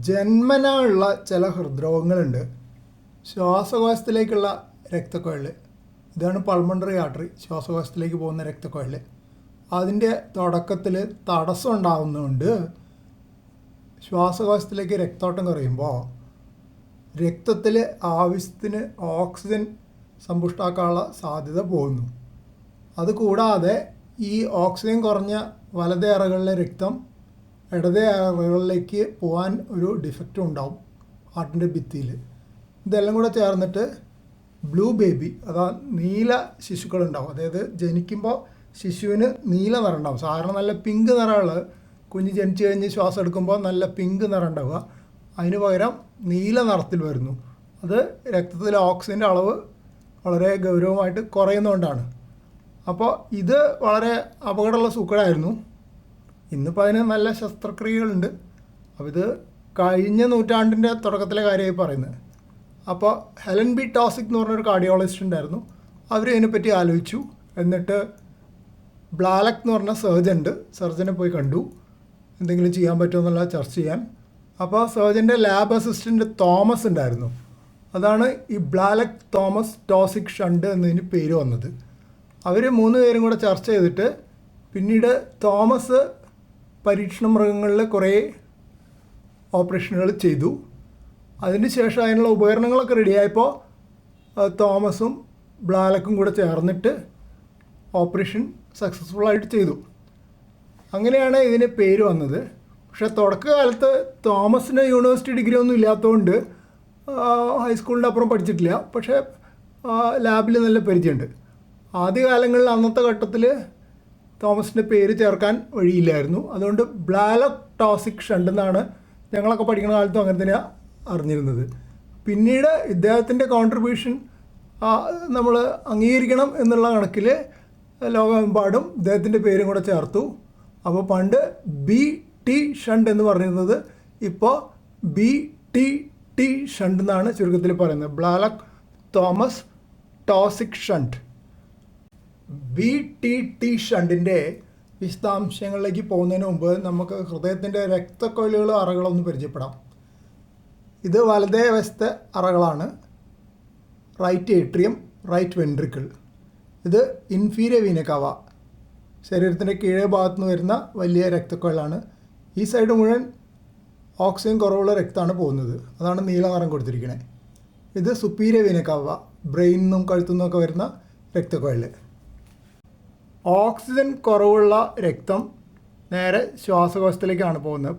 ജന്മനാ ഉള്ള ചില ഹൃദ്രോഗങ്ങളുണ്ട്. ശ്വാസകോശത്തിലേക്കുള്ള രക്തക്കുഴൽ, ഇതാണ് പൾമണറി ആർട്ടറി, ശ്വാസകോശത്തിലേക്ക് പോകുന്ന രക്തക്കുഴൽ. അതിൻ്റെ തുടക്കത്തിൽ തടസ്സം ഉണ്ടാകുന്നതുകൊണ്ട് ശ്വാസകോശത്തിലേക്ക് രക്തോട്ടം കുറയുമ്പോൾ രക്തത്തിൽ ആവശ്യത്തിന് ഓക്സിജൻ സമ്പുഷ്ടാക്കാനുള്ള സാധ്യത പോകുന്നു. അതുകൂടാതെ ഈ ഓക്സിജൻ കുറഞ്ഞ വലതേ അറകളിലെ രക്തം ഇടതേ അറകളിലേക്ക് പോകാൻ ഒരു ഡിഫക്റ്റും ഉണ്ടാവും ഹാർട്ടിൻ്റെ ഭിത്തിയിൽ. ഇതെല്ലാം കൂടെ ചേർന്നിട്ട് ബ്ലൂ ബേബി, അതാ നീല ശിശുക്കളുണ്ടാവും. അതായത് ജനിക്കുമ്പോൾ ശിശുവിന് നീല നിറം ഉണ്ടാവും. സാധാരണ നല്ല പിങ്ക് നിറമുള്ള കുഞ്ഞ് ജനിച്ചു കഴിഞ്ഞ് ശ്വാസം എടുക്കുമ്പോൾ നല്ല പിങ്ക് നിറം ഉണ്ടാവുക, അതിന് പകരം നീല നിറത്തിൽ വരുന്നു. അത് രക്തത്തിലെ ഓക്സിജൻ്റെ അളവ് വളരെ ഗൗരവമായിട്ട് കുറയുന്നതുകൊണ്ടാണ്. അപ്പോൾ ഇത് വളരെ അപകടമുള്ള സൂക്കേടായിരുന്നു. ഇന്നിപ്പോൾ അതിന് നല്ല ശസ്ത്രക്രിയകളുണ്ട്. അപ്പോൾ ഇത് കഴിഞ്ഞ നൂറ്റാണ്ടിൻ്റെ തുടക്കത്തിലെ കാര്യമായി പറയുന്നത്. അപ്പോൾ ഹെലൻ ബി ടോസിക് എന്ന് പറഞ്ഞൊരു കാർഡിയോളജിസ്റ്റ് ഉണ്ടായിരുന്നു. അവർ ഇതിനെപ്പറ്റി ആലോചിച്ചു. എന്നിട്ട് ബ്ലാലക് എന്ന് പറഞ്ഞ സർജനെ പോയി കണ്ടു, എന്തെങ്കിലും ചെയ്യാൻ പറ്റുമോ എന്നുള്ള ചർച്ച ചെയ്യാൻ. അപ്പോൾ സർജൻ്റെ ലാബ് അസിസ്റ്റൻ്റ് തോമസ് ഉണ്ടായിരുന്നു. അതാണ് ഈ ബ്ലാലക് തോമസ് ടോസിക് ഷണ്ട് എന്നതിന് പേര് വന്നത്. അവർ 3 പേരും കൂടെ ചർച്ച ചെയ്തിട്ട് പിന്നീട് തോമസ് പരീക്ഷണ മൃഗങ്ങളിൽ കുറേ ഓപ്പറേഷനുകൾ ചെയ്തു. അതിന് ശേഷം അതിനുള്ള ഉപകരണങ്ങളൊക്കെ റെഡിയായപ്പോൾ തോമസും ബ്ലാലക്കും കൂടെ ചേർന്നിട്ട് ഓപ്പറേഷൻ സക്സസ്ഫുള്ളായിട്ട് ചെയ്തു. അങ്ങനെയാണ് ഇതിന് പേര് വന്നത്. പക്ഷേ തുടക്കകാലത്ത് തോമസിന് യൂണിവേഴ്സിറ്റി ഡിഗ്രി ഒന്നും ഇല്ലാത്തതുകൊണ്ട് ഹൈസ്കൂളിൻ്റെ അപ്പുറം പഠിച്ചിട്ടില്ല. പക്ഷേ ലാബിൽ നല്ല പരിചയമുണ്ട്. ആദ്യകാലങ്ങളിൽ അന്നത്തെ ഘട്ടത്തിൽ തോമസിൻ്റെ പേര് ചേർക്കാൻ വഴിയില്ലായിരുന്നു. അതുകൊണ്ട് ബ്ലാലക് ടോസിക് ഷണ്ട് എന്നാണ് ഞങ്ങളൊക്കെ പഠിക്കുന്ന കാലത്തും അങ്ങനെ തന്നെയാണ് അറിഞ്ഞിരുന്നത്. പിന്നീട് ഇദ്ദേഹത്തിൻ്റെ കോൺട്രിബ്യൂഷൻ നമ്മൾ അംഗീകരിക്കണം എന്നുള്ള കണക്കിൽ ലോകമെമ്പാടും ഇദ്ദേഹത്തിൻ്റെ പേരും കൂടെ ചേർത്തു. അപ്പോൾ പണ്ട് BT ഷണ്ട് എന്ന് പറഞ്ഞിരുന്നത് ഇപ്പോൾ BTT ഷണ്ട് എന്നാണ് ചുരുക്കത്തിൽ പറയുന്നത്. ബ്ലാലക് തോമസ് ടോസിക് ഷണ്ട്. BTT ഷണ്ടിൻ്റെ വിശദാംശങ്ങളിലേക്ക് പോകുന്നതിന് മുമ്പ് നമുക്ക് ഹൃദയത്തിൻ്റെ രക്തക്കൊഴലുകൾ അറകളൊന്ന് പരിചയപ്പെടാം. ഇത് വലതേ വശത്തെ അറകളാണ്. Right atrium, right ventricle. ഇത് ഇൻഫീരിയർ വീന കവ, ശരീരത്തിൻ്റെ കീഴേ ഭാഗത്തു നിന്ന് വരുന്ന വലിയ രക്തക്കൊഴലാണ്. ഈ സൈഡ് മുഴുവൻ ഓക്സിജൻ കുറവുള്ള രക്തമാണ് പോകുന്നത്. അതാണ് നീല നിറം കൊടുത്തിരിക്കുന്നത്. ഇത് സുപ്പീരിയർ വീന കവ, ബ്രെയിനിൽ നിന്നും കഴുത്തു നിന്നൊക്കെ വരുന്ന രക്തക്കൊഴൽ. ഓക്സിജൻ കുറവുള്ള രക്തം നേരെ ശ്വാസകോശത്തിലേക്കാണ് പോകുന്നത്.